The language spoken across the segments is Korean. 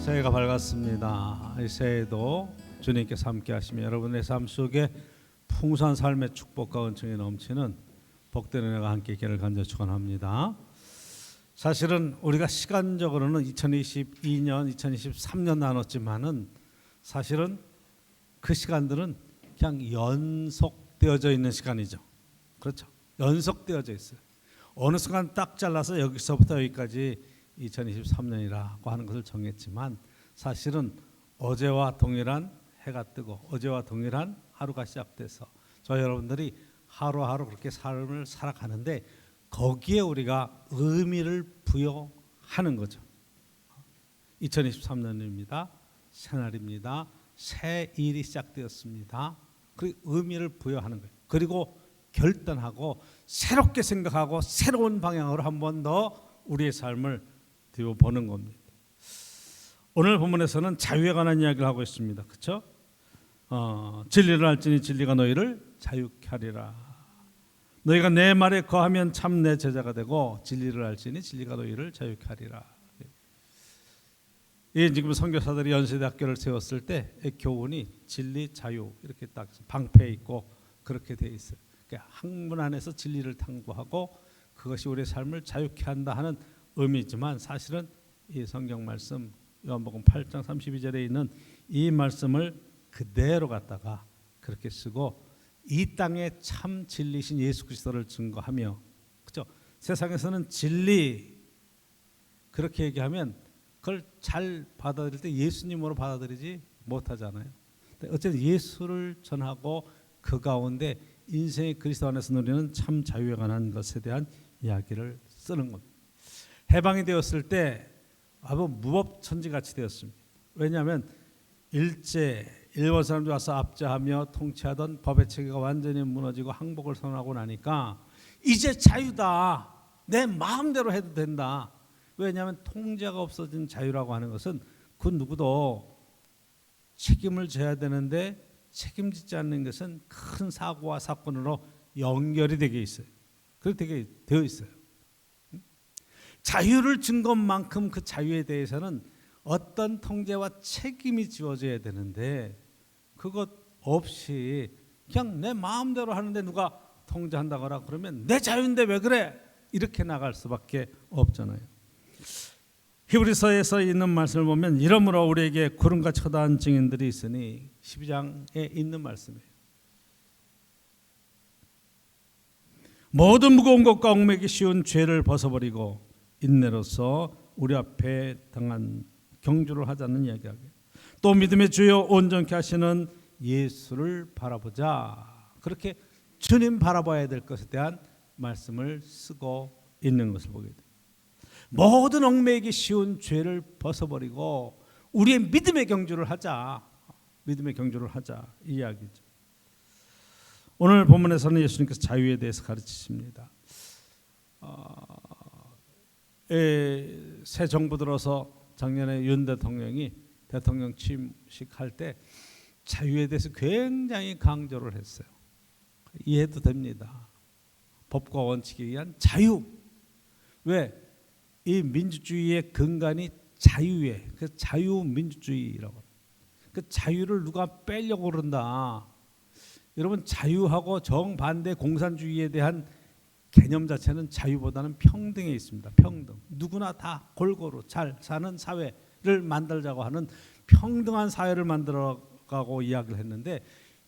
새해가 밝았습니다. 이 새해도 주님께서 함께 하시며 여러분의 삶 속에 풍성한 삶의 축복과 은총이 넘치는 복된 은혜가 함께 있기를 간절히 축원합니다. 사실은 우리가 시간적으로는 2022년, 2023년 나눴지만은 사실은 그 시간들은 그냥 연속되어져 있는 시간이죠. 그렇죠? 연속되어져 있어요. 어느 순간 딱 잘라서 여기서부터 여기까지 2023년이라고 하는 것을 정했지만 사실은 어제와 동일한 해가 뜨고 어제와 동일한 하루가 시작돼서 저 여러분들이 하루하루 그렇게 삶을 살아가는데 거기에 우리가 의미를 부여하는 거죠. 2023년입니다. 새날입니다. 새 일이 시작되었습니다. 그 의미를 부여하는 거예요. 그리고 결단하고 새롭게 생각하고 새로운 방향으로 한 번 더 우리의 삶을 보는 겁니다. 오늘 본문에서는 자유에 관한 이야기를 하고 있습니다. 그렇죠? 진리를 알지니 진리가 너희를 자유케 하리라. 너희가 내 말에 거하면 참 내 제자가 되고 진리를 알지니 진리가 너희를 자유케 하리라. 이 지금 선교사들이 연세대학교를 세웠을 때 교훈이 진리 자유 이렇게 딱 방패 있고 그렇게 돼 있어요. 그러니까 학문 안에서 진리를 탐구하고 그것이 우리의 삶을 자유케 한다 하는 의미지만 사실은 이 성경 말씀 요한복음 8장 32절에 있는 이 말씀을 그대로 갖다가 그렇게 쓰고 이 땅에 참 진리신 예수 그리스도를 증거하며 그렇죠? 세상에서는 진리 그렇게 얘기하면 그걸 잘 받아들일 때 예수님으로 받아들이지 못하잖아요. 어쨌든 예수를 전하고 그 가운데 인생의 그리스도 안에서 누리는 참 자유에 관한 것에 대한 이야기를 쓰는 겁니다. 해방이 되었을 때 아주 무법천지같이 되었습니다. 왜냐하면 일본 사람들이 와서 압제하며 통치하던 법의 체계가 완전히 무너지고 항복을 선언하고 나니까 이제 자유다. 내 마음대로 해도 된다. 왜냐하면 통제가 없어진 자유라고 하는 것은 그 누구도 책임을 져야 되는데 책임지지 않는 것은 큰 사고와 사건으로 연결이 되게 있어요. 그렇게 되게 되어 있어요. 자유를 준 것만큼 그 자유에 대해서는 어떤 통제와 책임이 지워져야 되는데 그것 없이 그냥 내 마음대로 하는데 누가 통제한다거나 그러면 내 자유인데 왜 그래? 이렇게 나갈 수밖에 없잖아요. 히브리서에서 있는 말씀을 보면 이러므로 우리에게 구름같이 허다한 증인들이 있으니 12장에 있는 말씀이에요. 모든 무거운 것과 얽매기 쉬운 죄를 벗어버리고 인내로서 우리 앞에 당한 경주를 하자는 이야기하게. 또 믿음의 주여 온전케 하시는 예수를 바라보자. 그렇게 주님 바라봐야 될 것에 대한 말씀을 쓰고 있는 것을 보게 돼요. 모든 얽매이기 쉬운 죄를 벗어버리고 우리의 믿음의 경주를 하자. 믿음의 경주를 하자 이 이야기죠. 오늘 본문에서는 예수님께서 자유에 대해서 가르치십니다. 새 정부 들어서 작년에 윤 대통령이 대통령 취임식 할 때 자유에 대해서 굉장히 강조를 했어요. 이해도 됩니다. 법과 원칙에 의한 자유. 왜? 이 민주주의의 근간이 자유에 그 자유민주주의라고. 그 자유를 누가 빼려고 그런다. 여러분 자유하고 정반대 공산주의에 대한 개념 자체는 자유보다는 평등에 있습니다. 평등. 누구나 다 골고루 잘 사는 사회를 만들자고 하는 평등한 사회를 만들어가고 이야기를 했는데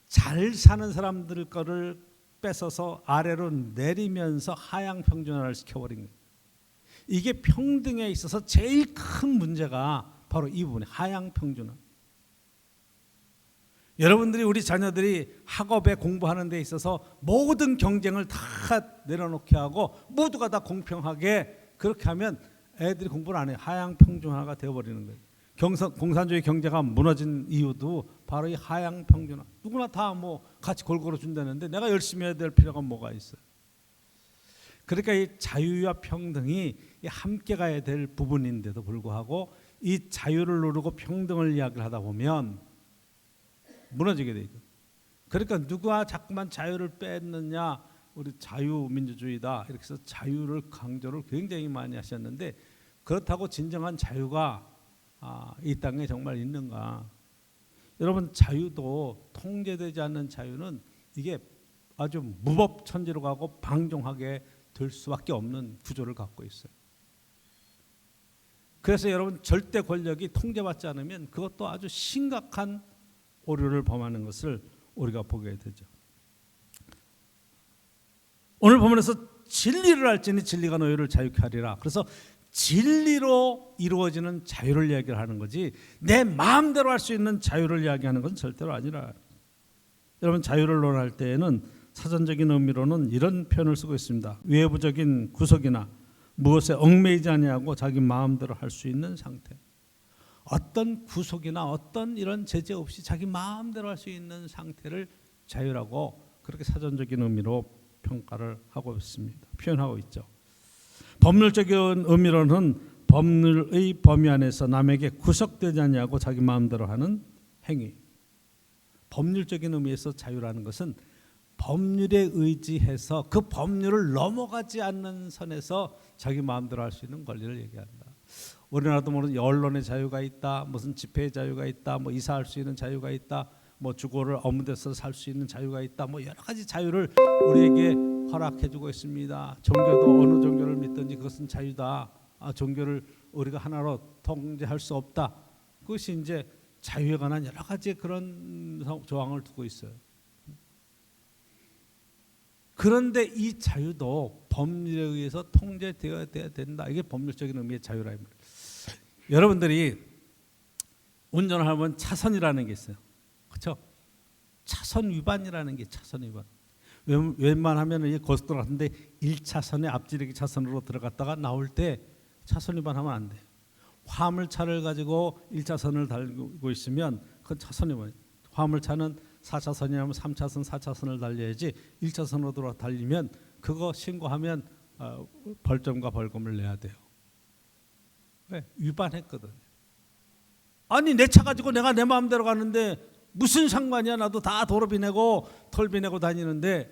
잘 사는 사람들 거를 뺏어서 아래로 내리면서 하향 평준화를 시켜버린 거예요. 이게 평등에 있어서 제일 큰 문제가 바로 이 부분에 하향 평준화. 여러분들이 우리 자녀들이 학업에 공부하는 데 있어서 모든 경쟁을 다 내려놓게 하고 모두가 다 공평하게 그렇게 하면 애들이 공부를 안 해요. 하향 평준화가 되어버리는 거예요. 공산주의 경제가 무너진 이유도 바로 이 하향 평준화. 누구나 다 뭐 같이 골고루 준다는데 내가 열심히 해야 될 필요가 뭐가 있어요. 그러니까 이 자유와 평등이 함께 가야 될 부분인데도 불구하고 이 자유를 누르고 평등을 이야기를 하다 보면 무너지게 되죠. 그러니까 누가 자꾸만 자유를 뺐느냐, 우리 자유민주주의다 이렇게 해서 자유를 강조를 굉장히 많이 하셨는데 그렇다고 진정한 자유가 이 땅에 정말 있는가? 여러분, 자유도 통제되지 않는 자유는 이게 아주 무법천지로 가고 방종하게 될 수밖에 없는 구조를 갖고 있어요. 그래서 여러분, 절대 권력이 통제받지 않으면 그것도 아주 심각한 오류를 범하는 것을 우리가 보게 되죠. 오늘 본문에서 진리를 알지니 진리가 너희를 자유케 하리라. 그래서 진리로 이루어지는 자유를 이야기를 하는 거지, 내 마음대로 할 수 있는 자유를 이야기하는 것은 절대로 아니라. 여러분, 자유를 논할 때에는 사전적인 의미로는 이런 표현을 쓰고 있습니다. 외부적인 구속이나 무엇에 얽매이지 아니하고 자기 마음대로 할 수 있는 상태. 어떤 구속이나 어떤 이런 제재 없이 자기 마음대로 할 수 있는 상태를 자유라고 그렇게 사전적인 의미로 평가를 하고 있습니다. 표현하고 있죠. 법률적인 의미로는 법률의 범위 안에서 남에게 구속되지 않냐고 자기 마음대로 하는 행위. 법률적인 의미에서 자유라는 것은 법률에 의지해서 그 법률을 넘어가지 않는 선에서 자기 마음대로 할 수 있는 권리를 얘기한다. 우리나라도 모르는 언론의 자유가 있다, 무슨 집회의 자유가 있다, 뭐 이사할 수 있는 자유가 있다, 뭐 주거를 아무 데서 살 수 있는 자유가 있다, 뭐 여러 가지 자유를 우리에게 허락해주고 있습니다. 종교도 어느 종교를 믿든지 그것은 자유다. 종교를 우리가 하나로 통제할 수 없다. 그것이 이제 자유에 관한 여러 가지 그런 조항을 두고 있어요. 그런데 이 자유도 법률에 의해서 통제되어야 된다. 이게 법률적인 의미의 자유라. 여러분들이 운전을 하면 차선이라는 게 있어요. 그렇죠? 차선 위반이라는 게 차선 위반. 웬만하면 이 고속도로 같은데 1차선에 앞지르기 차선으로 들어갔다가 나올 때 차선 위반하면 안 돼. 화물차를 가지고 1차선을 달고 있으면 그건 차선 위반. 화물차는 4차선이라면 3차선, 4차선을 달려야지 1차선으로 달리면 그거 신고하면 벌점과 벌금을 내야 돼요. 왜? 위반했거든요. 아니, 내 차 가지고 내가 내 마음대로 가는데 무슨 상관이야? 나도 다 도로비 내고 톨비 내고 다니는데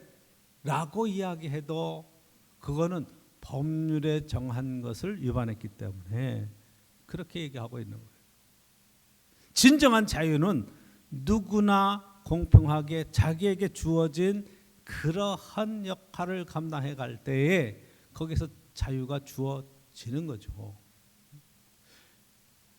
라고 이야기해도 그거는 법률에 정한 것을 위반했기 때문에 그렇게 얘기하고 있는 거예요. 진정한 자유는 누구나 공평하게 자기에게 주어진 그러한 역할을 감당해 갈 때에 거기서 자유가 주어지는 거죠.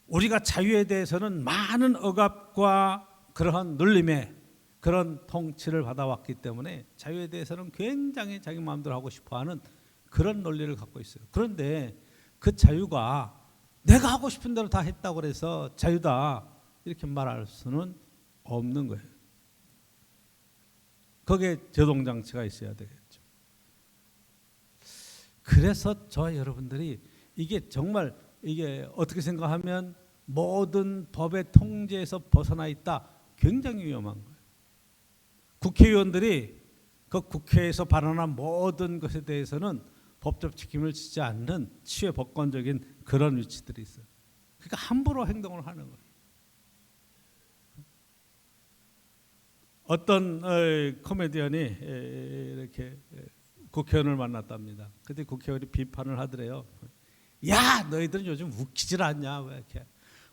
우리가 자유에 대해서는 많은 억압과 그러한 눌림에 그런 통치를 받아왔기 때문에 자유에 대해서는 굉장히 자기 마음대로 하고 싶어하는 그런 논리를 갖고 있어요. 그런데 그 자유가 내가 하고 싶은 대로 다 했다고 해서 자유다 이렇게 말할 수는 없는 거예요. 거기에 제동장치가 있어야 되겠죠. 그래서 저와 여러분들이 이게 정말 이게 어떻게 생각하면 모든 법의 통제에서 벗어나 있다. 굉장히 위험한 거예요. 국회의원들이 그 국회에서 발언한 모든 것에 대해서는 법적 책임을 지지 않는 치외법권적인 그런 위치들이 있어요. 그러니까 함부로 행동을 하는 거예요. 어떤 코미디언이 이렇게 국회의원을 만났답니다. 그때 국회의원이 비판을 하더래요. 야, 너희들은 요즘 웃기질 않냐? 왜 이렇게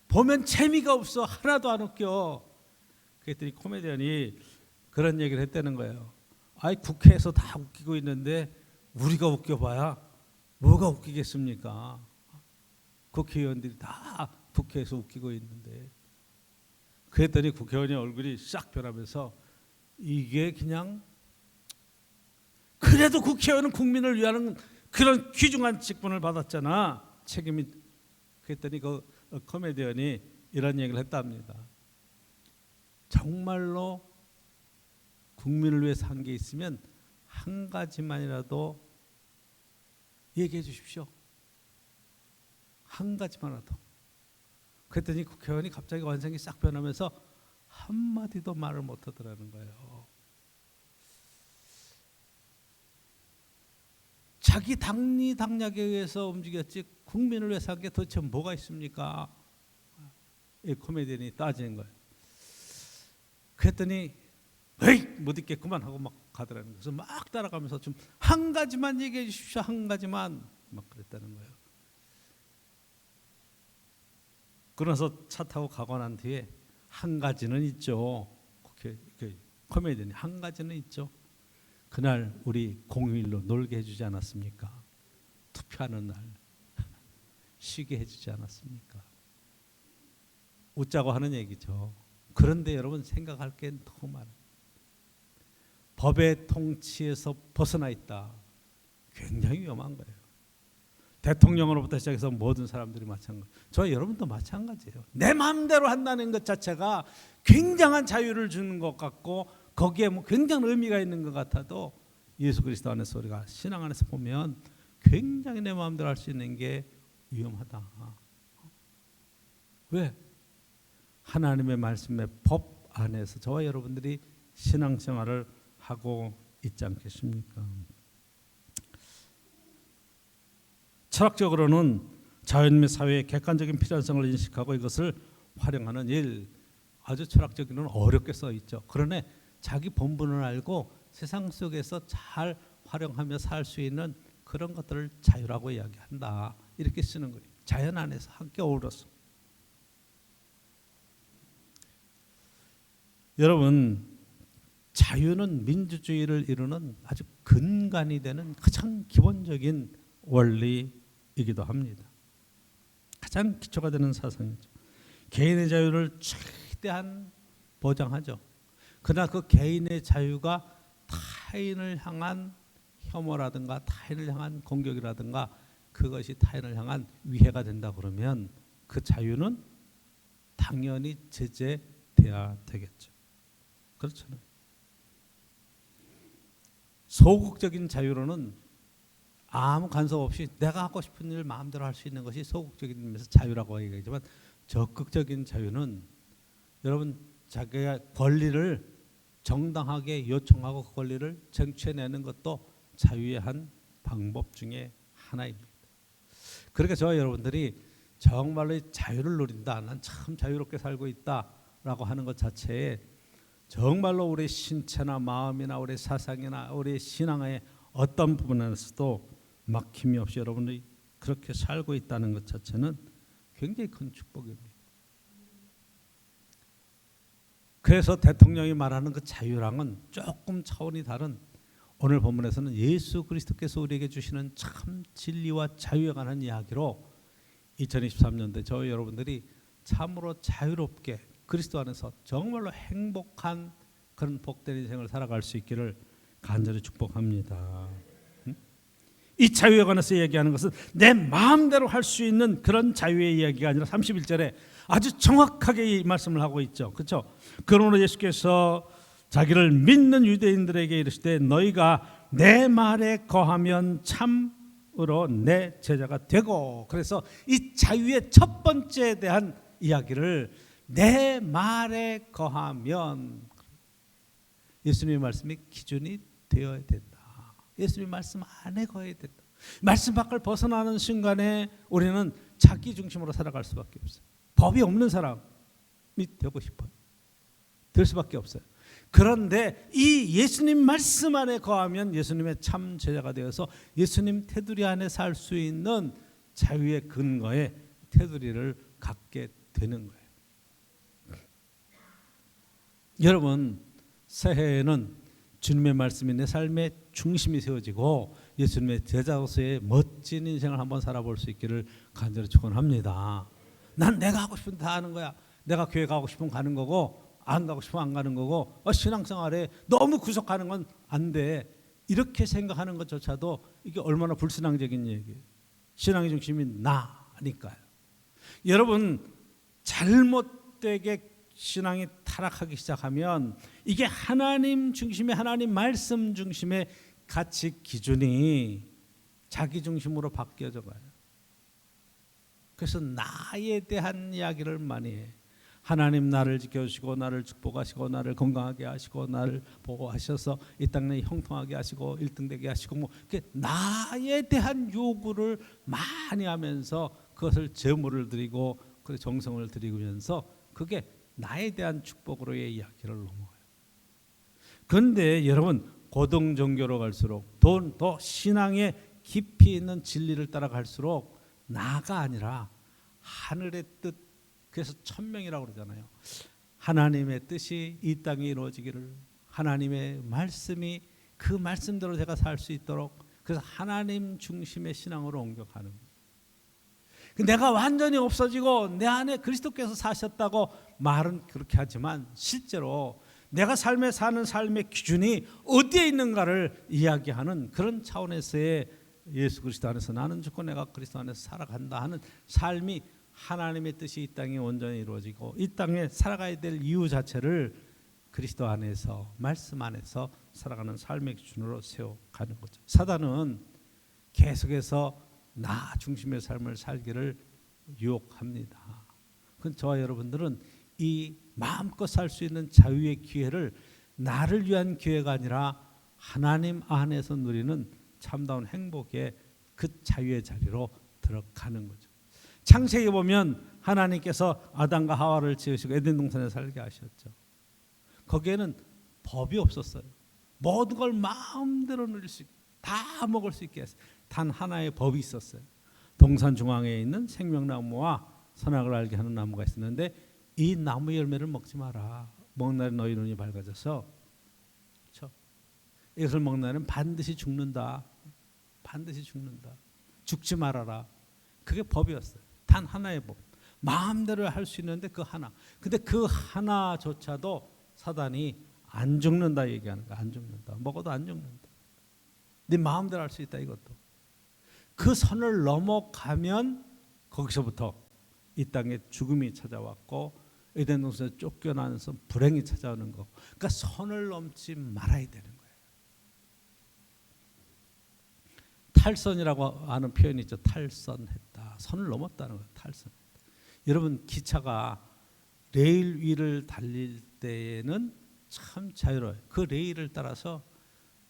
보면 재미가 없어. 하나도 안 웃겨. 그랬더니 코미디언이 그런 얘기를 했다는 거예요. 아이, 국회에서 다 웃기고 있는데 우리가 웃겨봐야 뭐가 웃기겠습니까? 국회의원들이 다 국회에서 웃기고 있는데. 그랬더니 국회의원의 얼굴이 싹 변하면서 이게 그냥 그래도 국회의원은 국민을 위하는 그런 귀중한 직분을 받았잖아. 책임이. 그랬더니 그 코미디언이 이런 얘기를 했답니다. 정말로 국민을 위해서 한 게 있으면 한 가지만이라도 얘기해 주십시오. 한 가지만이라도. 그랬더니 국회의원이 갑자기 완성이 싹 변하면서 한마디도 말을 못하더라는 거예요. 자기 당리당략에 의해서 움직였지 국민을 위해서 한 게 도대체 뭐가 있습니까? 이 코미디언이 따지는 거예요. 그랬더니 에이, 못 있겠구만 하고 막 가더라는 거예요. 그래서 막 따라가면서 좀 한 가지만 얘기해 주십시오. 한 가지만 막 그랬다는 거예요. 그래서 차 타고 가고 난 뒤에 한 가지는 있죠. 코미디언이 한 가지는 있죠. 그날 우리 공휴일로 놀게 해주지 않았습니까? 투표하는 날 쉬게 해주지 않았습니까? 웃자고 하는 얘기죠. 그런데 여러분 생각할 게 너무 많아요. 법의 통치에서 벗어나 있다. 굉장히 위험한 거예요. 대통령으로부터 시작해서 모든 사람들이 마찬가지. 저 여러분도 마찬가지예요. 내 마음대로 한다는 것 자체가 굉장한 자유를 주는 것 같고 거기에 뭐 굉장한 의미가 있는 것 같아도 예수 그리스도 안에서 우리가 신앙 안에서 보면 굉장히 내 마음대로 할 수 있는 게 위험하다. 왜? 하나님의 말씀의 법 안에서 저와 여러분들이 신앙생활을 하고 있지 않겠습니까? 철학적으로는 자연 및 사회의 객관적인 필요성을 인식하고 이것을 활용하는 일, 아주 철학적으로는 어렵게 써 있죠. 그러나 자기 본분을 알고 세상 속에서 잘 활용하며 살 수 있는 그런 것들을 자유라고 이야기한다. 이렇게 쓰는 거예요. 자연 안에서 함께 어우러서. 여러분, 자유는 민주주의를 이루는 아주 근간이 되는 가장 기본적인 원리이기도 합니다. 가장 기초가 되는 사상이죠. 개인의 자유를 최대한 보장하죠. 그러나 그 개인의 자유가 타인을 향한 혐오라든가 타인을 향한 공격이라든가 그것이 타인을 향한 위해가 된다 그러면 그 자유는 당연히 제재돼야 되겠죠. 그렇잖아요. 소극적인 자유로는 아무 간섭 없이 내가 하고 싶은 일을 마음대로 할 수 있는 것이 소극적인 의미에서 자유라고 얘기하지만 적극적인 자유는 여러분 자기가 권리를 정당하게 요청하고 그 권리를 쟁취해내는 것도 자유의 한 방법 중에 하나입니다. 그러니까 저와 여러분들이 정말로 자유를 누린다, 난 참 자유롭게 살고 있다라고 하는 것 자체에 정말로 우리 신체나 마음이나 우리 사상이나 우리 신앙의 어떤 부분에서도 막힘이 없이 여러분들이 그렇게 살고 있다는 것 자체는 굉장히 큰 축복입니다. 그래서 대통령이 말하는 그 자유랑은 조금 차원이 다른 오늘 본문에서는 예수 그리스도께서 우리에게 주시는 참 진리와 자유에 관한 이야기로 2023년도에 저희 여러분들이 참으로 자유롭게 그리스도 안에서 정말로 행복한 그런 복된 인생을 살아갈 수 있기를 간절히 축복합니다. 이 자유에 관해서 얘기하는 것은 내 마음대로 할 수 있는 그런 자유의 이야기가 아니라 31절에 아주 정확하게 이 말씀을 하고 있죠. 그렇죠? 그러므로 예수께서 자기를 믿는 유대인들에게 이르시되 너희가 내 말에 거하면 참으로 내 제자가 되고, 그래서 이 자유의 첫 번째에 대한 이야기를 내 말에 거하면 예수님의 말씀이 기준이 되어야 된다. 예수님의 말씀 안에 거해야 된다. 말씀 밖을 벗어나는 순간에 우리는 자기 중심으로 살아갈 수밖에 없어요. 법이 없는 사람이 되고 싶어요. 될 수밖에 없어요. 그런데 이 예수님 말씀 안에 거하면 예수님의 참 제자가 되어서 예수님 테두리 안에 살 수 있는 자유의 근거에 테두리를 갖게 되는 거예요. 여러분, 새해에는 주님의 말씀이 내 삶의 중심이 세워지고 예수님의 제자로서의 멋진 인생을 한번 살아볼 수 있기를 간절히 축원합니다. 난 내가 하고 싶은 다 하는 거야. 내가 교회 가고 싶으면 가는 거고 안 가고 싶으면 안 가는 거고 신앙생활에 너무 구속하는 건 안 돼. 이렇게 생각하는 것조차도 이게 얼마나 불신앙적인 얘기예요. 신앙의 중심이 나니까요. 여러분, 잘못되게 신앙이 타락하기 시작하면 이게 하나님 중심의 하나님 말씀 중심의 가치 기준이 자기 중심으로 바뀌어져 가요. 그래서 나에 대한 이야기를 많이 해. 하나님 나를 지켜주시고 나를 축복하시고 나를 건강하게 하시고 나를 보호하셔서 이 땅에 형통하게 하시고 1등 되게 하시고 뭐 나에 대한 요구를 많이 하면서 그것을 제물을 드리고 그 정성을 드리면서 그게 나에 대한 축복으로의 이야기를 넘어가요. 그런데 여러분, 고등 종교로 갈수록 더 신앙의 깊이 있는 진리를 따라갈수록 나가 아니라 하늘의 뜻, 그래서 천명이라고 그러잖아요. 하나님의 뜻이 이 땅에 이루어지기를, 하나님의 말씀이 그 말씀대로 제가 살 수 있도록, 그래서 하나님 중심의 신앙으로 옮겨가는 거예요. 내가 완전히 없어지고 내 안에 그리스도께서 사셨다고 말은 그렇게 하지만 실제로 내가 삶에 사는 삶의 기준이 어디에 있는가를 이야기하는 그런 차원에서의 예수 그리스도 안에서 나는 죽고 내가 그리스도 안에서 살아간다 하는 삶이 하나님의 뜻이 이 땅에 온전히 이루어지고 이 땅에 살아가야 될 이유 자체를 그리스도 안에서 말씀 안에서 살아가는 삶의 기준으로 세워가는 거죠. 사단은 계속해서 나 중심의 삶을 살기를 유혹합니다. 그건 저와 여러분들은 이 마음껏 살 수 있는 자유의 기회를 나를 위한 기회가 아니라 하나님 안에서 누리는 참다운 행복의 그 자유의 자리로 들어가는 거죠. 창세기 보면 하나님께서 아담과 하와를 지으시고 에덴 동산에 살게 하셨죠. 거기에는 법이 없었어요. 모든 걸 마음대로 누릴 수 있게, 다 먹을 수 있게 했어요. 단 하나의 법이 있었어요. 동산 중앙에 있는 생명나무와 선악을 알게 하는 나무가 있었는데 이 나무 열매를 먹지 마라. 먹는 날에 너희 눈이 밝아져서, 그렇죠? 이것을 먹는 날은 반드시 죽는다. 반드시 죽는다. 죽지 말아라. 그게 법이었어요. 단 하나의 법. 마음대로 할 수 있는데 그 하나. 근데 그 하나조차도 사단이 안 죽는다 얘기하는 거야. 안 죽는다. 먹어도 안 죽는다. 네 마음대로 할 수 있다 이것도. 그 선을 넘어가면 거기서부터 이 땅에 죽음이 찾아왔고 에덴 동산에 쫓겨나면서 불행이 찾아오는 거. 그러니까 선을 넘지 말아야 되는 거예요. 탈선이라고 하는 표현이 있죠. 탈선했다. 선을 넘었다는 거예요. 탈선했다. 여러분 기차가 레일 위를 달릴 때에는 참 자유로워요. 그 레일을 따라서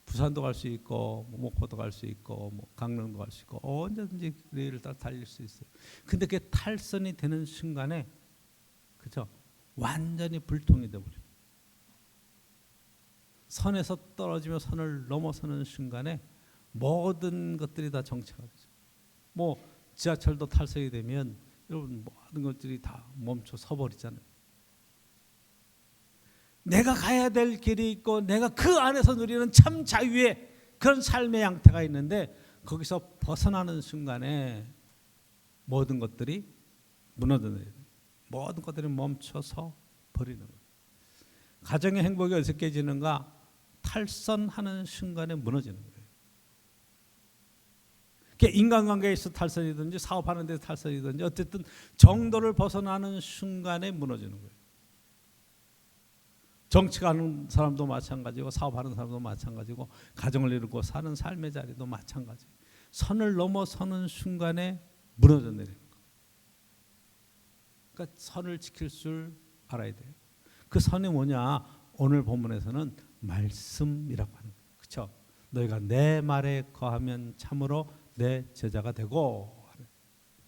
부산도 갈 수 있고 목포도 갈 수 있고 강릉도 갈 수 있고 언제든지 레일을 따라 달릴 수 있어요. 근데 그게 탈선이 되는 순간에, 그죠? 완전히 불통이 되어버려요. 선에서 떨어지며 선을 넘어서는 순간에 모든 것들이 다 정체가 되죠. 지하철도 탈선이 되면 여러분 모든 것들이 다 멈춰 서버리잖아요. 내가 가야 될 길이 있고 내가 그 안에서 누리는 참 자유의 그런 삶의 양태가 있는데 거기서 벗어나는 순간에 모든 것들이 무너져요. 모든 것들이 멈춰서 버리는 거예요. 가정의 행복이 어디서 깨지는가? 탈선하는 순간에 무너지는 거예요. 인간관계에서 탈선이든지 사업하는 데서 탈선이든지 어쨌든 정도를 벗어나는 순간에 무너지는 거예요. 정치하는 사람도 마찬가지고 사업하는 사람도 마찬가지고 가정을 이루고 사는 삶의 자리도 마찬가지. 선을 넘어서는 순간에 무너져 내리는 거. 그러니까 선을 지킬 줄 알아야 돼요. 그 선이 뭐냐? 오늘 본문에서는 말씀이라고 하는 거예요. 그렇죠? 너희가 내 말에 거하면 참으로 내 제자가 되고,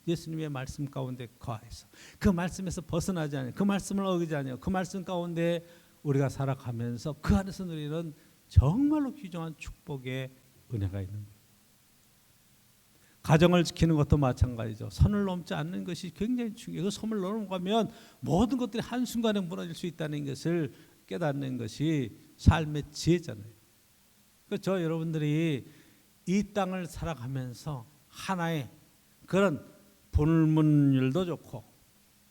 예수님의 말씀 가운데 거하여서 그 말씀에서 벗어나지 않아요. 그 말씀을 어기지 않아요. 그 말씀 가운데 우리가 살아가면서 그 안에서 누리는 정말로 귀중한 축복의 은혜가 있는 거예요. 가정을 지키는 것도 마찬가지죠. 선을 넘지 않는 것이 굉장히 중요해요. 그 선을 넘어가면 모든 것들이 한순간에 무너질 수 있다는 것을 깨닫는 것이 삶의 지혜잖아요. 저 여러분들이 이 땅을 살아가면서 하나의 그런 불문율도 좋고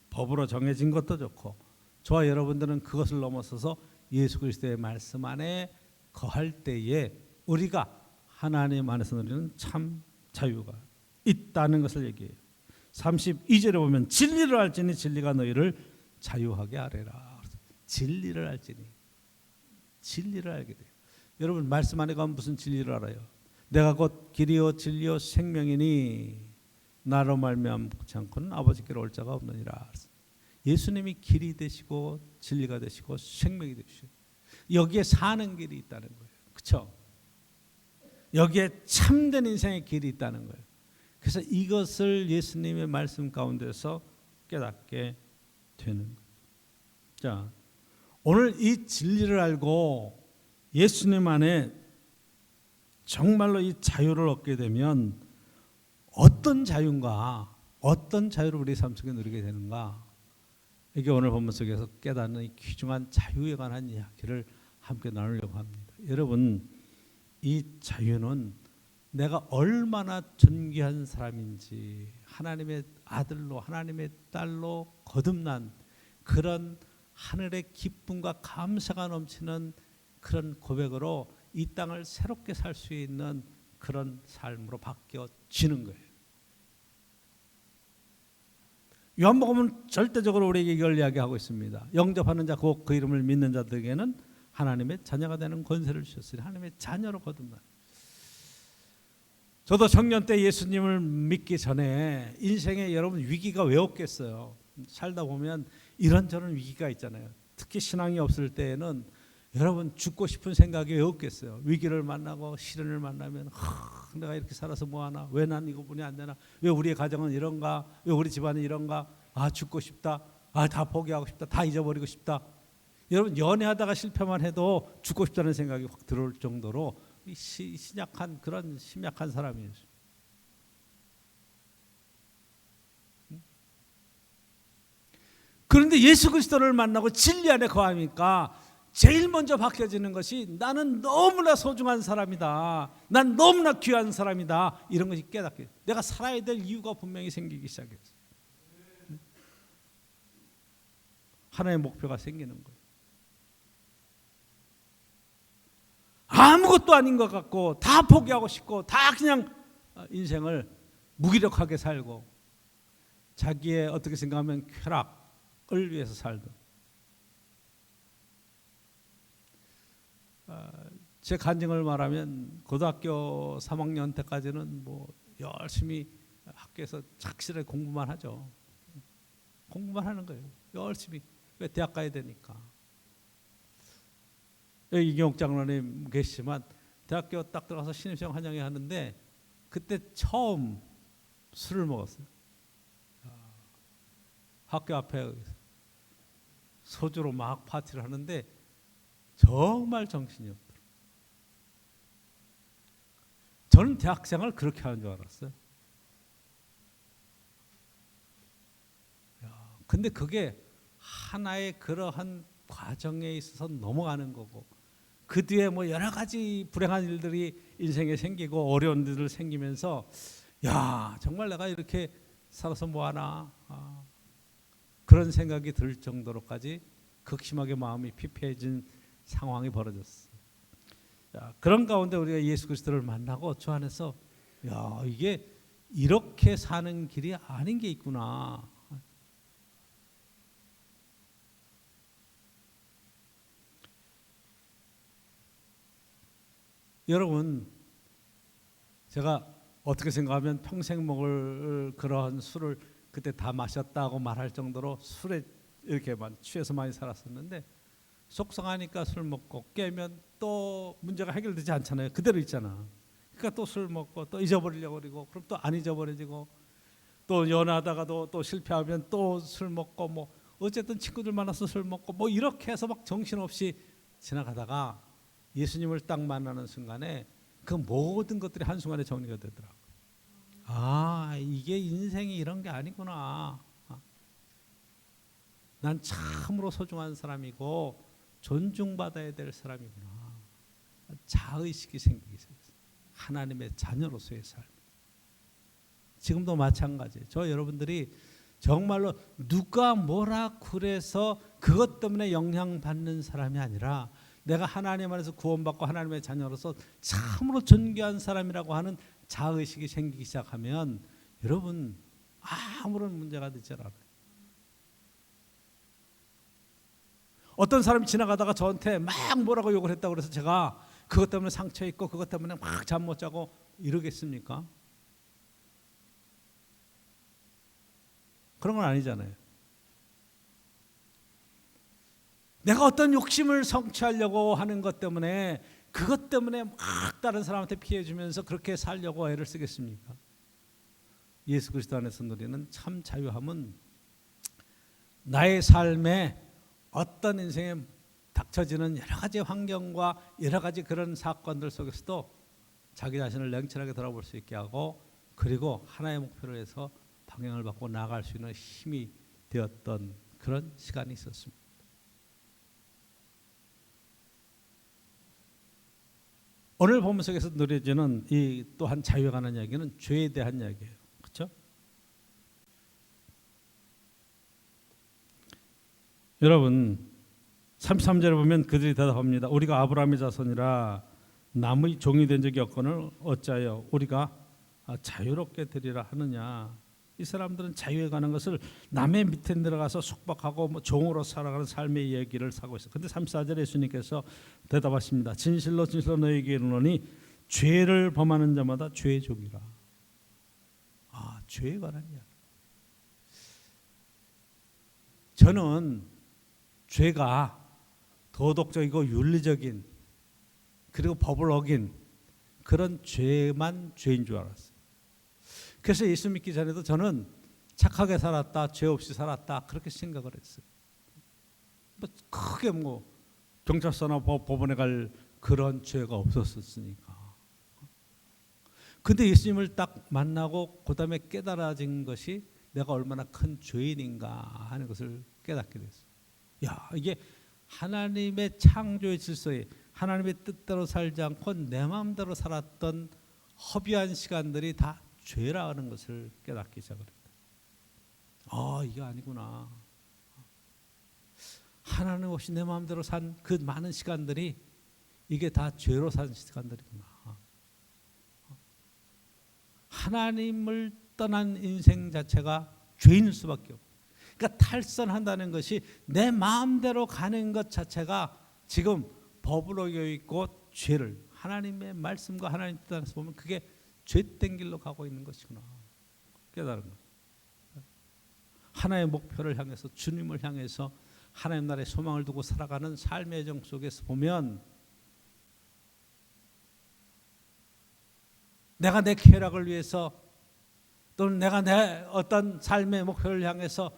법으로 정해진 것도 좋고 저와 여러분들은 그것을 넘어서서 예수 그리스도의 말씀 안에 거할 때에 우리가 하나님 안에서 누리는 참 자유가 있다는 것을 얘기해요. 32절에 보면 진리를 알지니 진리가 너희를 자유하게 하리라. 진리를 알지니 진리를 알게 돼요. 여러분 말씀 안에 가면 무슨 진리를 알아요? 내가 곧 길이요 진리요 생명이니 나로 말미암지 않고는 아버지께로 올 자가 없느니라. 예수님이 길이 되시고 진리가 되시고 생명이 되시고 여기에 사는 길이 있다는 거예요. 그렇죠? 여기에 참된 인생의 길이 있다는 거예요. 그래서 이것을 예수님의 말씀 가운데서 깨닫게 되는 거예요. 자, 오늘 이 진리를 알고 예수님 안에 정말로 이 자유를 얻게 되면 어떤 자유인가, 어떤 자유를 우리 삶 속에 누리게 되는가? 이게 오늘 본문 속에서 깨닫는 이 귀중한 자유에 관한 이야기를 함께 나누려고 합니다. 여러분, 이 자유는 내가 얼마나 존귀한 사람인지 하나님의 아들로 하나님의 딸로 거듭난 그런 하늘의 기쁨과 감사가 넘치는 그런 고백으로 이 땅을 새롭게 살 수 있는 그런 삶으로 바뀌어지는 거예요. 요한복음은 절대적으로 우리에게 이걸 이야기하고 있습니다. 영접하는 자, 곧 그 이름을 믿는 자들에게는 하나님의 자녀가 되는 권세를 주셨으니 하나님의 자녀로 거듭난. 저도 청년 때 예수님을 믿기 전에 인생에 여러분 위기가 왜 없겠어요. 살다 보면 이런저런 위기가 있잖아요. 특히 신앙이 없을 때에는 여러분 죽고 싶은 생각이 왜 없겠어요. 위기를 만나고 시련을 만나면 내가 이렇게 살아서 뭐하나, 왜 난 이거뿐이 안 되나, 왜 우리의 가정은 이런가, 왜 우리 집안은 이런가, 죽고 싶다, 다 포기하고 싶다, 다 잊어버리고 싶다. 여러분 연애하다가 실패만 해도 죽고 싶다는 생각이 확 들어올 정도로 신약한 그런 심약한 사람이에요. 그런데 예수 그리스도를 만나고 진리 안에 거하니까 제일 먼저 바뀌어지는 것이 나는 너무나 소중한 사람이다, 난 너무나 귀한 사람이다, 이런 것이 깨닫게, 내가 살아야 될 이유가 분명히 생기기 시작했어요. 하나의 목표가 생기는 거예요. 아무것도 아닌 것 같고 다 포기하고 싶고 다 그냥 인생을 무기력하게 살고 자기의 어떻게 생각하면 쾌락을 위해서 살던, 제 간증을 말하면 고등학교 3학년 때까지는 뭐 열심히 학교에서 착실하게 공부만 하죠. 공부만 하는 거예요. 열심히. 왜 대학 가야 되니까. 여기 이경욱 장로님 계시지만 대학교 딱 들어가서 신입생 환영회 하는데 그때 처음 술을 먹었어요. 학교 앞에 소주로 막 파티를 하는데 정말 정신이 없더라고요. 저는 대학생을 그렇게 하는 줄 알았어요. 근데 그게 하나의 그러한 과정에 있어서 넘어가는 거고, 그 뒤에 뭐 여러 가지 불행한 일들이 인생에 생기고 어려운 일들 생기면서 정말 내가 이렇게 살아서 뭐하나, 그런 생각이 들 정도로까지 극심하게 마음이 피폐해진 상황이 벌어졌어요. 그런 가운데 우리가 예수 그리스도를 만나고 주 안에서 이게 이렇게 사는 길이 아닌 게 있구나. 여러분, 제가 어떻게 생각하면 평생 먹을 그러한 술을 그때 다 마셨다고 말할 정도로 술에 이렇게만 취해서 많이 살았었는데, 속상하니까 술 먹고 깨면 또 문제가 해결되지 않잖아요. 그대로 있잖아. 그러니까 또 술 먹고 또 잊어버리려고 그러고, 그럼 또 안 잊어버려지고, 또 연애하다가도 또 실패하면 또 술 먹고, 뭐 어쨌든 친구들 만나서 술 먹고, 뭐 이렇게 해서 막 정신없이 지나가다가 예수님을 딱 만나는 순간에 그 모든 것들이 한순간에 정리가 되더라고요. 이게 인생이 이런 게 아니구나. 난 참으로 소중한 사람이고 존중받아야 될 사람이구나. 자의식이 생기기 시작했어요. 하나님의 자녀로서의 삶. 지금도 마찬가지예요. 저 여러분들이 정말로 누가 뭐라 그래서 그것 때문에 영향받는 사람이 아니라 내가 하나님 안에서 구원받고 하나님의 자녀로서 참으로 존귀한 사람이라고 하는 자의식이 생기기 시작하면 여러분 아무런 문제가 되지 않아요. 어떤 사람이 지나가다가 저한테 막 뭐라고 욕을 했다고 그래서 제가 그것 때문에 상처 있고 그것 때문에 막 잠 못 자고 이러겠습니까? 그런 건 아니잖아요. 내가 어떤 욕심을 성취하려고 하는 것 때문에 그것 때문에 막 다른 사람한테 피해 주면서 그렇게 살려고 애를 쓰겠습니까? 예수 그리스도 안에서 누리는 참 자유함은 나의 삶에 어떤 인생에 닥쳐지는 여러 가지 환경과 여러 가지 그런 사건들 속에서도 자기 자신을 냉철하게 돌아볼 수 있게 하고, 그리고 하나의 목표를 해서 방향을 바꿔 나아갈 수 있는 힘이 되었던 그런 시간이 있었습니다. 오늘 본문 속에서 누려지는 이 또한 자유에 관한 이야기는 죄에 대한 이야기예요. 그렇죠? 여러분 33절에 보면 그들이 대답합니다. 우리가 아브라함의 자손이라 남의 종이 된 적이 없거늘 어찌하여 우리가 자유롭게 되리라 하느냐. 이 사람들은 자유에 관한 것을 남의 밑에 들어가서 숙박하고 종으로 살아가는 삶의 이야기를 사고 있어요. 그런데 34절에 예수님께서 대답하십니다. 진실로 진실로 너희에게 이르노니 죄를 범하는 자마다 죄의 종이라. 죄에 관한 이야기. 저는 죄가 도덕적이고 윤리적인 그리고 법을 어긴 그런 죄만 죄인 줄 알았어요. 그래서 예수 믿기 전에도 저는 착하게 살았다, 죄 없이 살았다 그렇게 생각을 했어요. 크게 경찰서나 법원에 갈 그런 죄가 없었으니까. 근데 예수님을 딱 만나고 그 다음에 깨달아진 것이 내가 얼마나 큰 죄인인가 하는 것을 깨닫게 됐어요. 이게 하나님의 창조의 질서에 하나님의 뜻대로 살지 않고 내 마음대로 살았던 허비한 시간들이 다 죄라는 것을 깨닫기 시작했다. 이게 아니구나. 하나님 없이 내 마음대로 산 그 많은 시간들이 이게 다 죄로 산 시간들이구나. 하나님을 떠난 인생 자체가 죄인일 수밖에 없고, 그러니까 탈선한다는 것이 내 마음대로 가는 것 자체가 지금 법을 어겨 있고 죄를 하나님의 말씀과 하나님 뜻 안에서 보면 그게 죄된 길로 가고 있는 것이구나 깨달은 거예요. 하나의 목표를 향해서 주님을 향해서 하나님 나라의 소망을 두고 살아가는 삶의 정 속에서 보면 내가 내 쾌락을 위해서 또는 내가 내 어떤 삶의 목표를 향해서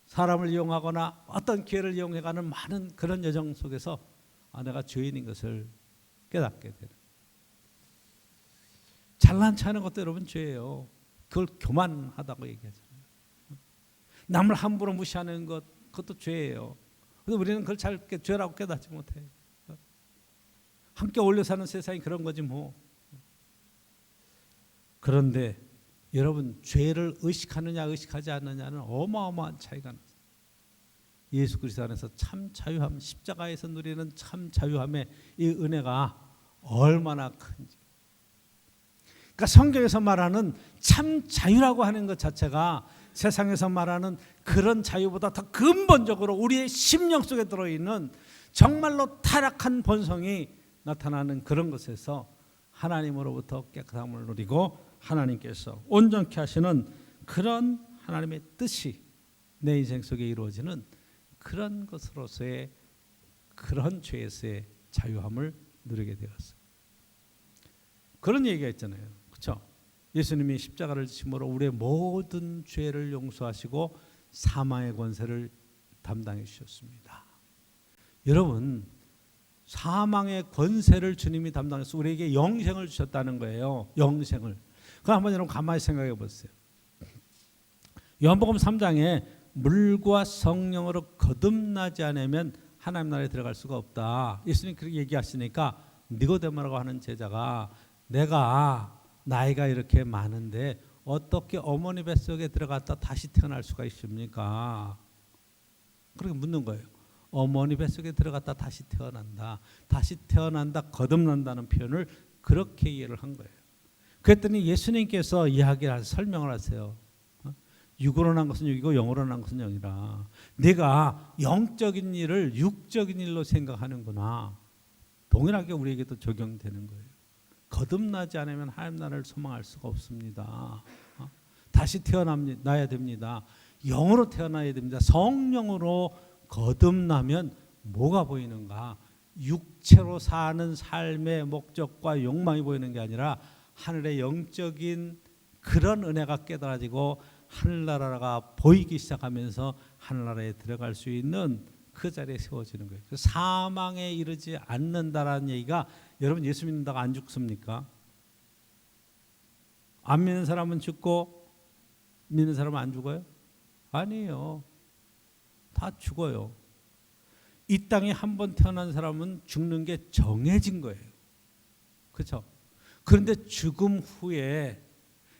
사람을 이용하거나 어떤 기회를 이용해가는 많은 그런 여정 속에서 내가 죄인인 것을 깨닫게 되는. 잘난 체하는 것도 여러분 죄예요. 그걸 교만하다고 얘기하잖아요. 남을 함부로 무시하는 것 그것도 죄예요. 근데 우리는 그걸 잘 죄라고 깨닫지 못해요. 함께 어울려 사는 세상이 그런 거지 뭐. 그런데 여러분 죄를 의식하느냐 의식하지 않느냐는 어마어마한 차이가 나요. 예수 그리스도 안에서 참 자유함, 십자가에서 누리는 참 자유함의 이 은혜가 얼마나 큰지. 그러니까 성경에서 말하는 참 자유라고 하는 것 자체가 세상에서 말하는 그런 자유보다 더 근본적으로 우리의 심령 속에 들어있는 정말로 타락한 본성이 나타나는 그런 것에서 하나님으로부터 깨끗함을 누리고 하나님께서 온전케 하시는 그런 하나님의 뜻이 내 인생 속에 이루어지는 그런 것으로서의 그런 죄에서의 자유함을 누리게 되었어요. 그런 얘기가 있잖아요. 그렇죠? 예수님이 십자가를 지심으로 우리의 모든 죄를 용서하시고 사망의 권세를 담당해 주셨습니다. 여러분 사망의 권세를 주님이 담당해서 우리에게 영생을 주셨다는 거예요. 영생을. 그럼 한번 여러분 가만히 생각해 보세요. 요한복음 3장에 물과 성령으로 거듭나지 않으면 하나님 나라에 들어갈 수가 없다. 예수님 그렇게 얘기하시니까 니고데모라고 하는 제자가 내가 나이가 이렇게 많은데 어떻게 어머니 뱃속에 들어갔다 다시 태어날 수가 있습니까? 그렇게 묻는 거예요. 어머니 뱃속에 들어갔다 다시 태어난다. 다시 태어난다, 거듭난다는 표현을 그렇게 이해를 한 거예요. 그랬더니 예수님께서 이야기를 설명을 하세요. 육으로 난 것은 육이고 영으로 난 것은 영이라. 네가 영적인 일을 육적인 일로 생각하는구나. 동일하게 우리에게도 적용되는 거예요. 거듭나지 않으면 하나님 나라를 소망할 수가 없습니다. 다시 태어나야 됩니다. 영으로 태어나야 됩니다. 성령으로 거듭나면 뭐가 보이는가? 육체로 사는 삶의 목적과 욕망이 보이는 게 아니라 하늘의 영적인 그런 은혜가 깨달아지고 하늘나라가 보이기 시작하면서 하늘나라에 들어갈 수 있는 그 자리에 세워지는 거예요. 사망에 이르지 않는다라는 얘기가 여러분 예수 믿는다고 안 죽습니까? 안 믿는 사람은 죽고 믿는 사람은 안 죽어요? 아니에요. 다 죽어요. 이 땅에 한 번 태어난 사람은 죽는 게 정해진 거예요. 그렇죠? 그런데 죽음 후에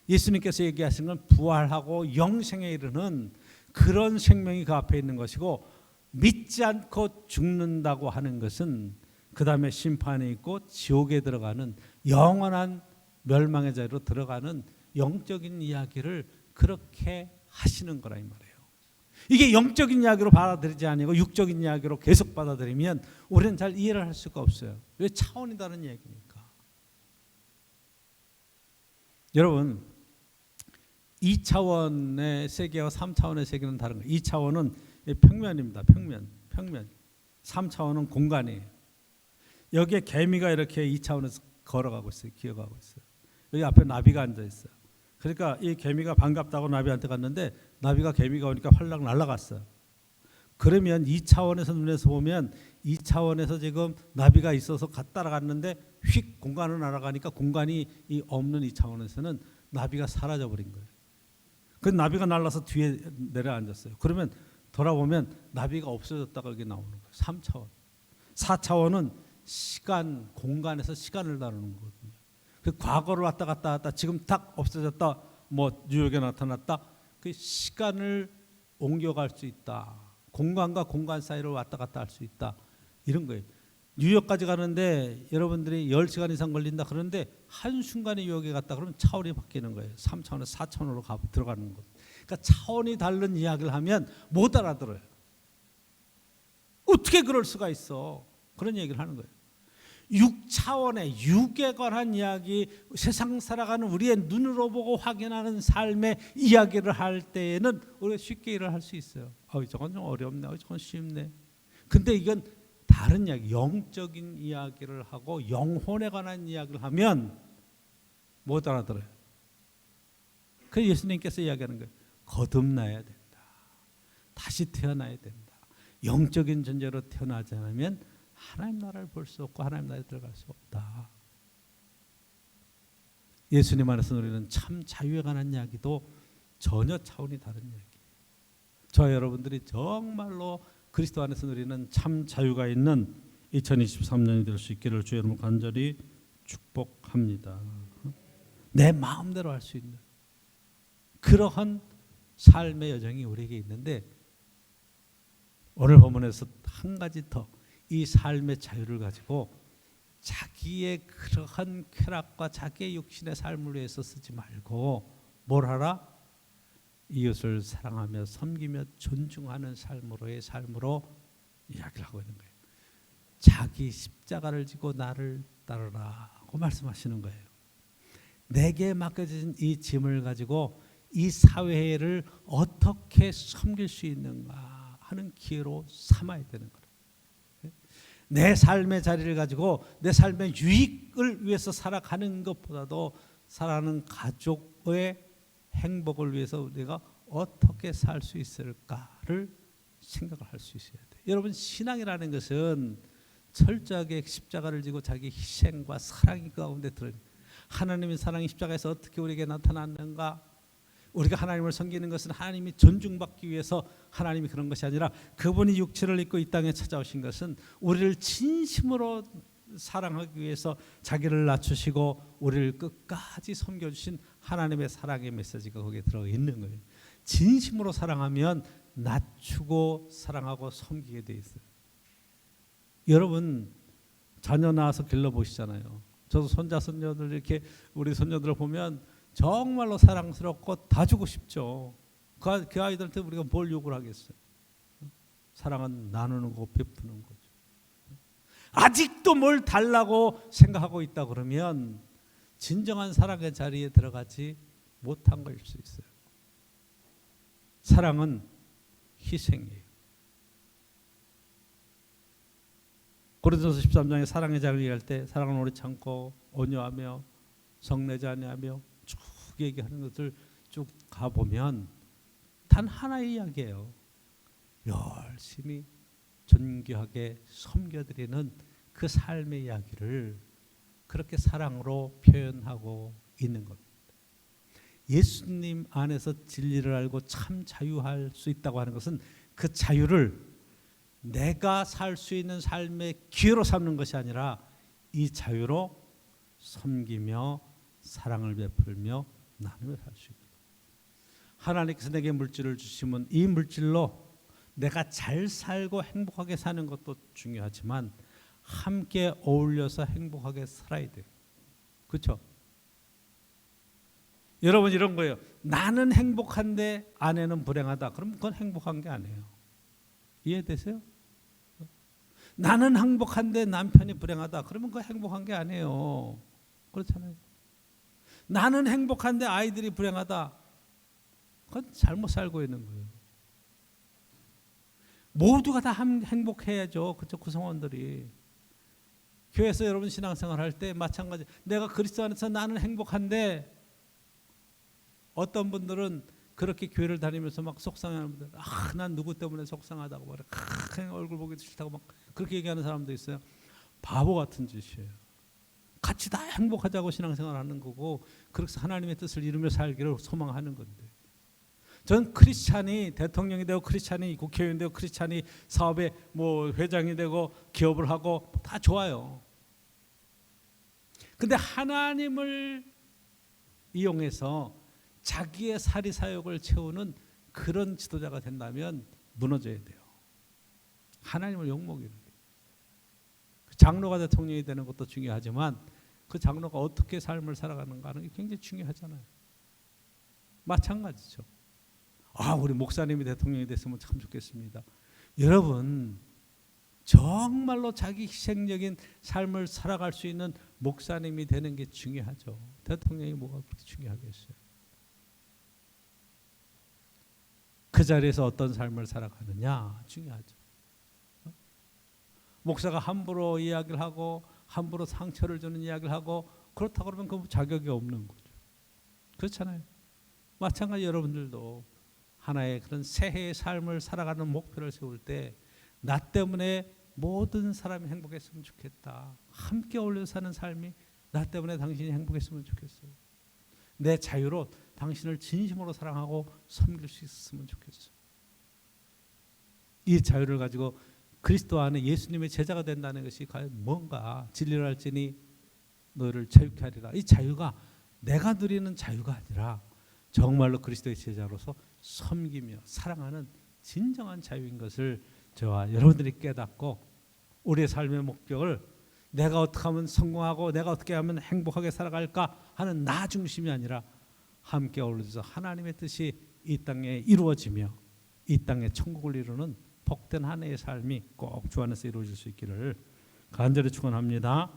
예수님께서 얘기하신 건 부활하고 영생에 이르는 그런 생명이 그 앞에 있는 것이고, 믿지 않고 죽는다고 하는 것은 그 다음에 심판이 있고 지옥에 들어가는 영원한 멸망의 자리로 들어가는 영적인 이야기를 그렇게 하시는 거라 이 말이에요. 이게 영적인 이야기로 받아들이지 아니고 육적인 이야기로 계속 받아들이면 우리는 잘 이해를 할 수가 없어요. 왜? 차원이 다른 얘기니까. 여러분, 2차원의 세계와 3차원의 세계는 다른 거예요. 2차원은 평면입니다. 평면. 3차원은 공간이에요. 여기에 개미가 이렇게 2차원에서 걸어가고 있어요. 기어가고 있어요. 여기 앞에 나비가 앉아 있어요. 그러니까 이 개미가 반갑다고 나비한테 갔는데 나비가 개미가 오니까 활락 날아갔어요. 그러면 2차원에서 눈에서 보면 2차원에서 지금 나비가 있어서 따라갔는데 휙 공간을 날아가니까 공간이 없는 2차원에서는 나비가 사라져버린 거예요. 그 나비가 날아서 뒤에 내려앉았어요. 그러면 돌아보면 나비가 없어졌다가 여기 나오는 거예요. 3차원. 4차원은 시간, 공간에서 시간을 다루는 거거든요. 그 과거를 왔다 갔다 지금 딱 없어졌다, 뭐 뉴욕에 나타났다, 그 시간을 옮겨갈 수 있다. 공간과 공간 사이를 왔다 갔다 할 수 있다. 이런 거예요. 뉴욕까지 가는데 여러분들이 10시간 이상 걸린다 그러는데 한순간에 뉴욕에 갔다 그러면 차원이 바뀌는 거예요. 3차원에서 4차원으로 들어가는 것. 그러니까 차원이 다른 이야기를 하면 못 알아들어요. 어떻게 그럴 수가 있어? 그런 얘기를 하는 거예요. 6차원의 육에 관한 이야기, 세상 살아가는 우리의 눈으로 보고 확인하는 삶의 이야기를 할 때에는 우리가 쉽게 일을 할 수 있어요. 저건 좀 어렵네, 저건 쉽네. 근데 이건 다른 이야기, 영적인 이야기를 하고 영혼에 관한 이야기를 하면 못 알아들어요. 그래서 예수님께서 이야기하는 거예요. 거듭나야 된다. 다시 태어나야 된다. 영적인 존재로 태어나지 않으면 하나님 나라를 볼 수 없고 하나님 나라에 들어갈 수 없다. 예수님 안에서 우리는 참 자유에 관한 이야기도 전혀 차원이 다른 이야기예요. 저와 여러분들이 정말로 그리스도 안에서 누리는 참 자유가 있는 2023년이 될 수 있기를 주 여러분 간절히 축복합니다. 내 마음대로 할 수 있는 그러한 삶의 여정이 우리에게 있는데, 오늘 본문에서 한 가지 더 이 삶의 자유를 가지고 자기의 그러한 쾌락과 자기의 육신의 삶을 위해서 쓰지 말고 뭘 하라? 이웃을 사랑하며 섬기며 존중하는 삶으로의 삶으로 이야기를 하고 있는 거예요. 자기 십자가를 지고 나를 따르라고 말씀하시는 거예요. 내게 맡겨진 이 짐을 가지고 이 사회를 어떻게 섬길 수 있는가 하는 기회로 삼아야 되는 거예요. 내 삶의 자리를 가지고 내 삶의 유익을 위해서 살아가는 것보다도 살아가는 가족의 행복을 위해서 우리가 어떻게 살 수 있을까를 생각을 할 수 있어야 돼요. 여러분, 신앙이라는 것은 철저하게 십자가를 지고 자기 희생과 사랑이 그 가운데 들어있는, 하나님의 사랑이 십자가에서 어떻게 우리에게 나타났는가? 우리가 하나님을 섬기는 것은 하나님이 존중받기 위해서 하나님이 그런 것이 아니라 그분이 육체를 입고 이 땅에 찾아오신 것은 우리를 진심으로 사랑하기 위해서 자기를 낮추시고 우리를 끝까지 섬겨주신 하나님의 사랑의 메시지가 거기에 들어 있는 거예요. 진심으로 사랑하면 낮추고 사랑하고 섬기게 돼 있어요. 여러분, 자녀 낳아서 길러보시잖아요. 저도 손자 손녀들 이렇게 우리 손녀들을 보면 정말로 사랑스럽고 다 주고 싶죠. 그 아이들한테 우리가 뭘 요구를 하겠어요? 사랑은 나누는 거, 베푸는 거죠. 아직도 뭘 달라고 생각하고 있다 그러면 진정한 사랑의 자리에 들어가지 못한 것일 수 있어요. 사랑은 희생이에요. 고린도서 13장에 사랑의 자리를 얘기할 때 사랑은 오래 참고 온유하며 성내지 아니하며 쭉 얘기하는 것을 쭉 가보면 단 하나의 이야기예요. 열심히 존귀하게 섬겨드리는 그 삶의 이야기를 그렇게 사랑으로 표현하고 있는 겁니다. 예수님 안에서 진리를 알고 참 자유할 수 있다고 하는 것은 그 자유를 내가 살 수 있는 삶의 기회로 삼는 것이 아니라 이 자유로 섬기며 사랑을 베풀며 나누며 살 수 있는 거예요. 하나님께서 내게 물질을 주시면 이 물질로 내가 잘 살고 행복하게 사는 것도 중요하지만 함께 어울려서 행복하게 살아야 돼요. 그렇죠? 여러분 이런 거예요. 나는 행복한데 아내는 불행하다. 그럼 그건 행복한 게 아니에요. 이해되세요? 나는 행복한데 남편이 불행하다. 그러면 그건 행복한 게 아니에요. 그렇잖아요. 나는 행복한데 아이들이 불행하다. 그건 잘못 살고 있는 거예요. 모두가 다 행복해야죠. 그렇죠? 구성원들이. 교회에서 여러분 신앙생활 할 때 마찬가지. 내가 그리스도 안에서 나는 행복한데 어떤 분들은 그렇게 교회를 다니면서 막 속상해하는 분들, 난 누구 때문에 속상하다고 말해, 얼굴 보기도 싫다고 막 그렇게 얘기하는 사람도 있어요. 바보 같은 짓이에요. 같이 다 행복하자고 신앙생활하는 거고, 그렇게 하나님의 뜻을 이루며 살기를 소망하는 건데. 전 크리스찬이 대통령이 되고 크리스찬이 국회의원이 되고 크리스찬이 사업의 뭐 회장이 되고 기업을 하고 다 좋아요. 근데 하나님을 이용해서 자기의 사리 사욕을 채우는 그런 지도자가 된다면 무너져야 돼요. 하나님을 욕먹이는 거예요. 장로가 대통령이 되는 것도 중요하지만 그 장로가 어떻게 삶을 살아가는가 하는 게 굉장히 중요하잖아요. 마찬가지죠. 우리 목사님이 대통령이 됐으면 참 좋겠습니다. 여러분 정말로 자기 희생적인 삶을 살아갈 수 있는 목사님이 되는 게 중요하죠. 대통령이 뭐가 그렇게 중요하겠어요. 그 자리에서 어떤 삶을 살아가느냐 중요하죠. 목사가 함부로 이야기를 하고 함부로 상처를 주는 이야기를 하고 그렇다고 그러면 그 자격이 없는 거죠. 그렇잖아요. 마찬가지 여러분들도 하나의 그런 새해의 삶을 살아가는 목표를 세울 때 나 때문에 모든 사람이 행복했으면 좋겠다. 함께 어울려 사는 삶이 나 때문에 당신이 행복했으면 좋겠어요. 내 자유로 당신을 진심으로 사랑하고 섬길 수 있었으면 좋겠어요. 이 자유를 가지고 그리스도 안에 예수님의 제자가 된다는 것이 과연 뭔가 진리를 알지니 너를 자유케 하리라. 이 자유가 내가 누리는 자유가 아니라 정말로 그리스도의 제자로서 섬기며 사랑하는 진정한 자유인 것을 저와 여러분들이 깨닫고 우리의 삶의 목적을 내가 어떻게 하면 성공하고 내가 어떻게 하면 행복하게 살아갈까 하는 나 중심이 아니라 함께 어울려서 하나님의 뜻이 이 땅에 이루어지며 이 땅에 천국을 이루는 복된 한 해의 삶이 꼭 주 안에서 이루어질 수 있기를 간절히 축원합니다.